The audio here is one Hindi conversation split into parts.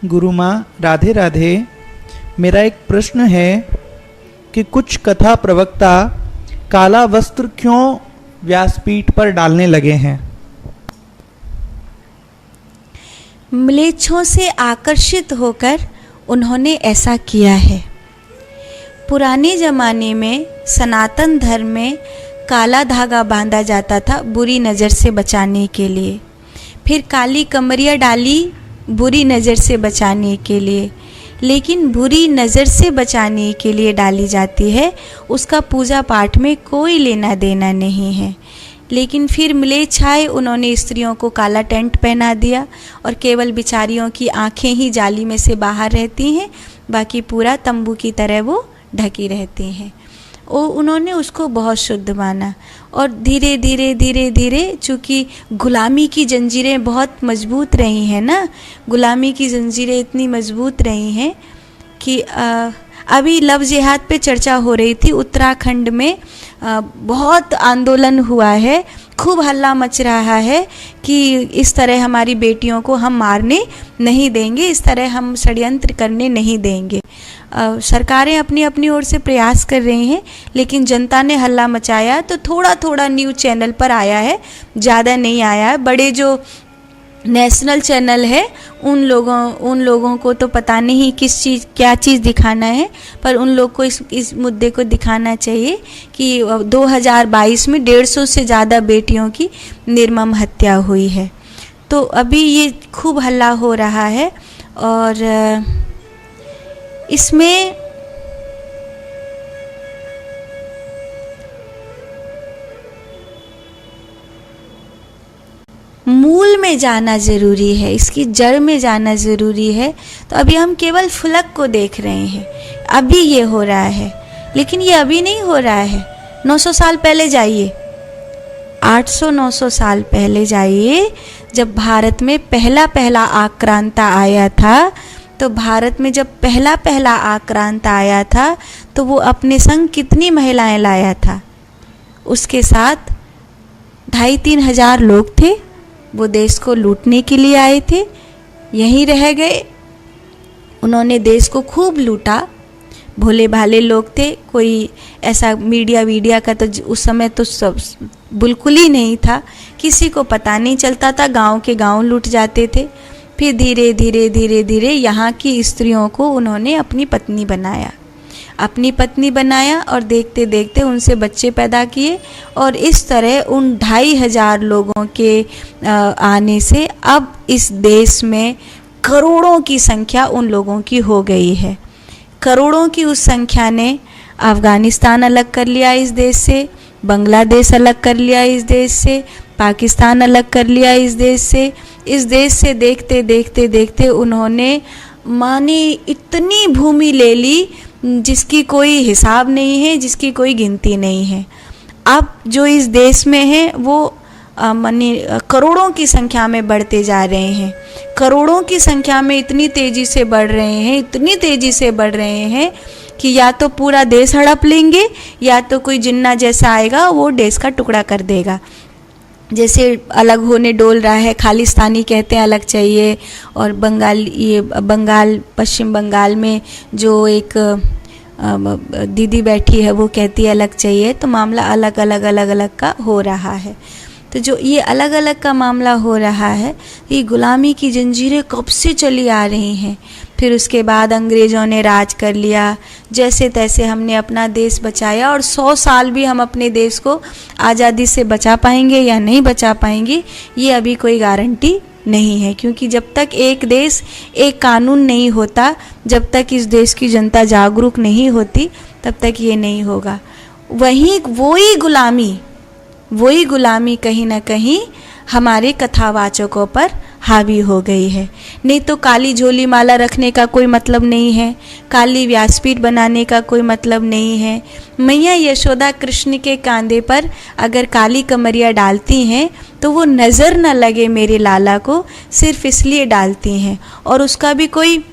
गुरु माँ राधे राधे। मेरा एक प्रश्न है कि कुछ कथा प्रवक्ता काला वस्त्र क्यों व्यासपीठ पर डालने लगे हैं? म्लेच्छों से आकर्षित होकर उन्होंने ऐसा किया है। पुराने ज़माने में सनातन धर्म में काला धागा बांधा जाता था बुरी नज़र से बचाने के लिए। फिर काली कमरिया डाली बुरी नज़र से बचाने के लिए। लेकिन बुरी नज़र से बचाने के लिए डाली जाती है, उसका पूजा पाठ में कोई लेना देना नहीं है। लेकिन फिर म्लेच्छ आए, उन्होंने स्त्रियों को काला टेंट पहना दिया और केवल बिचारियों की आंखें ही जाली में से बाहर रहती हैं, बाकी पूरा तंबू की तरह वो ढकी रहती हैं। उन्होंने उसको बहुत शुद्ध माना और धीरे धीरे धीरे धीरे चूँकि गुलामी की जंजीरें बहुत मजबूत रही हैं ना, गुलामी की जंजीरें इतनी मजबूत रही हैं कि अभी लव जिहाद पे चर्चा हो रही थी। उत्तराखंड में बहुत आंदोलन हुआ है, खूब हल्ला मच रहा है कि इस तरह हमारी बेटियों को हम मारने नहीं देंगे, इस तरह हम षड्यंत्र करने नहीं देंगे। सरकारें अपनी अपनी ओर से प्रयास कर रही हैं, लेकिन जनता ने हल्ला मचाया तो थोड़ा थोड़ा न्यूज़ चैनल पर आया है, ज़्यादा नहीं आया है। बड़े जो नेशनल चैनल है उन लोगों को तो पता नहीं क्या चीज़ दिखाना है, पर उन लोग को इस मुद्दे को दिखाना चाहिए कि 2022 में 150 से ज़्यादा बेटियों की निर्मम हत्या हुई है। तो अभी ये खूब हल्ला हो रहा है और इसमें मूल में जाना ज़रूरी है, इसकी जड़ में जाना ज़रूरी है। तो अभी हम केवल फलक को देख रहे हैं, अभी ये हो रहा है, लेकिन ये अभी नहीं हो रहा है। 900 साल पहले जाइए, 800-900 साल पहले जाइए, जब भारत में पहला आक्रांता आया था। तो भारत में जब पहला आक्रांता आया था तो वो अपने संग कितनी महिलाएं लाया था? उसके साथ 2,500-3 हज़ार लोग थे। वो देश को लूटने के लिए आए थे, यहीं रह गए। उन्होंने देश को खूब लूटा। भोले भाले लोग थे, कोई ऐसा मीडिया का तो उस समय तो सब बिल्कुल ही नहीं था, किसी को पता नहीं चलता था, गांव के गांव लूट जाते थे। फिर धीरे धीरे धीरे धीरे यहाँ की स्त्रियों को उन्होंने अपनी पत्नी बनाया और देखते देखते उनसे बच्चे पैदा किए और इस तरह उन 2,500 लोगों के आने से अब इस देश में करोड़ों की संख्या उन लोगों की हो गई है। करोड़ों की उस संख्या ने अफ़गानिस्तान अलग कर लिया इस देश से, बांग्लादेश अलग कर लिया इस देश से, पाकिस्तान अलग कर लिया इस देश से। इस देश से देखते देखते देखते उन्होंने माने इतनी भूमि ले ली जिसकी कोई हिसाब नहीं है, जिसकी कोई गिनती नहीं है। अब जो इस देश में है वो माने करोड़ों की संख्या में बढ़ते जा रहे हैं, करोड़ों की संख्या में इतनी तेज़ी से बढ़ रहे हैं कि या तो पूरा देश हड़प लेंगे या तो कोई जिन्ना जैसा आएगा वो देश का टुकड़ा कर देगा। जैसे अलग होने डोल रहा है, खालिस्तानी कहते हैं अलग चाहिए, और पश्चिम बंगाल में जो एक दीदी बैठी है वो कहती है अलग चाहिए। तो मामला अलग अलग का हो रहा है। तो जो ये अलग अलग का मामला हो रहा है, ये गुलामी की जंजीरें कब से चली आ रही हैं। फिर उसके बाद अंग्रेज़ों ने राज कर लिया, जैसे तैसे हमने अपना देश बचाया और 100 साल भी हम अपने देश को आज़ादी से बचा पाएंगे या नहीं बचा पाएंगे ये अभी कोई गारंटी नहीं है, क्योंकि जब तक एक देश एक कानून नहीं होता, जब तक इस देश की जनता जागरूक नहीं होती, तब तक ये नहीं होगा। वही गुलामी कहीं ना कहीं हमारे कथावाचकों पर हावी हो गई है। नहीं तो काली झोली माला रखने का कोई मतलब नहीं है, काली व्यासपीठ बनाने का कोई मतलब नहीं है। मैया यशोदा कृष्ण के कांधे पर अगर काली कमरिया डालती हैं तो वो नज़र न लगे मेरे लाला को, सिर्फ इसलिए डालती हैं और उसका भी कोई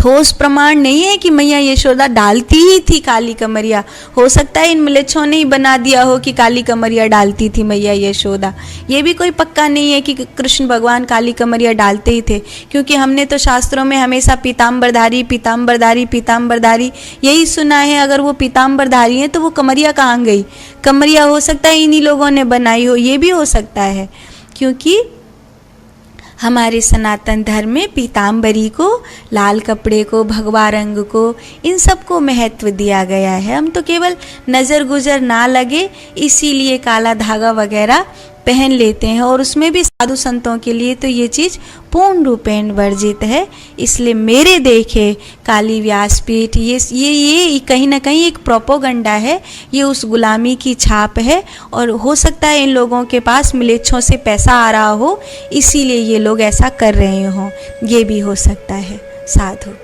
ठोस प्रमाण नहीं है कि मैया यशोदा डालती ही थी काली कमरिया। हो सकता है इन म्लेच्छों ने ही बना दिया हो कि काली कमरिया डालती थी मैया यशोदा। ये भी कोई पक्का नहीं है कि कृष्ण भगवान काली कमरिया डालते ही थे, क्योंकि हमने तो शास्त्रों में हमेशा पीताम्बरधारी पीताम्बरधारी पीताम्बरधारी यही सुना है। अगर वो पीताम्बरधारी हैं तो वो कमरिया कहाँ गई? कमरिया हो सकता है इन्हीं लोगों ने बनाई हो, ये भी हो सकता है, क्योंकि हमारे सनातन धर्म में पीताम्बरी को, लाल कपड़े को, भगवा रंग को, इन सब को महत्व दिया गया है। हम तो केवल नज़र गुजर ना लगे इसीलिए काला धागा वगैरह पहन लेते हैं, और उसमें भी साधु संतों के लिए तो ये चीज़ पूर्ण रूपेण वर्जित है। इसलिए मेरे देखे काली व्यासपीठ ये कहीं ना कहीं एक प्रोपोगंडा है, ये उस गुलामी की छाप है, और हो सकता है इन लोगों के पास म्लेच्छों से पैसा आ रहा हो, इसीलिए ये लोग ऐसा कर रहे हों, ये भी हो सकता है। साधु।